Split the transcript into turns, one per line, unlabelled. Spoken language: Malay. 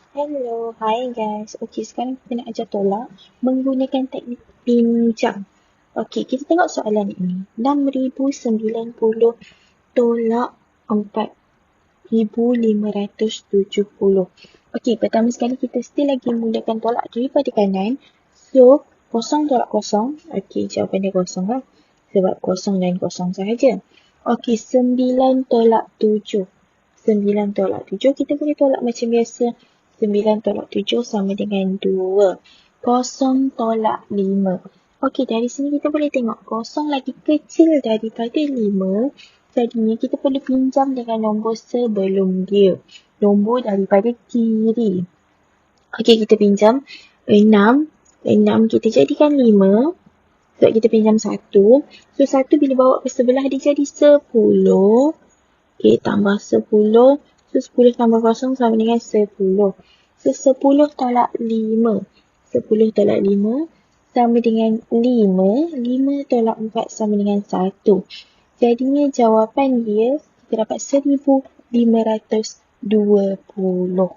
Hello, hi guys. Okey, sekarang kita nak ajar tolak menggunakan teknik pinjam. Okey, kita tengok soalan ini. 6,090 tolak 4,570. Okey, pertama sekali kita still lagi mulakan tolak daripada kanan. So, kosong tolak kosong. Okey, jawapan dia kosong lah. Sebab kosong dan kosong sahaja. Okey, 9 tolak 7. 9 tolak 7 kita boleh tolak macam biasa. 9 tolak 7 sama dengan 2. Kosong tolak 5. Okey, dari sini kita boleh tengok kosong lagi kecil daripada 5. Jadinya kita perlu pinjam dengan nombor sebelum dia. Nombor daripada kiri. Okey, kita pinjam 6. 6 kita jadikan 5. Sebab kita pinjam 1. So, 1 bila bawa ke sebelah dia jadi 10. Okey, tambah 10. So, 10 tambah kosong sama dengan 10. So, 10 tolak 5. 10 tolak 5 sama dengan 5. 5 tolak 4 sama dengan 1. Jadinya jawapan dia, kita dapat 1,520.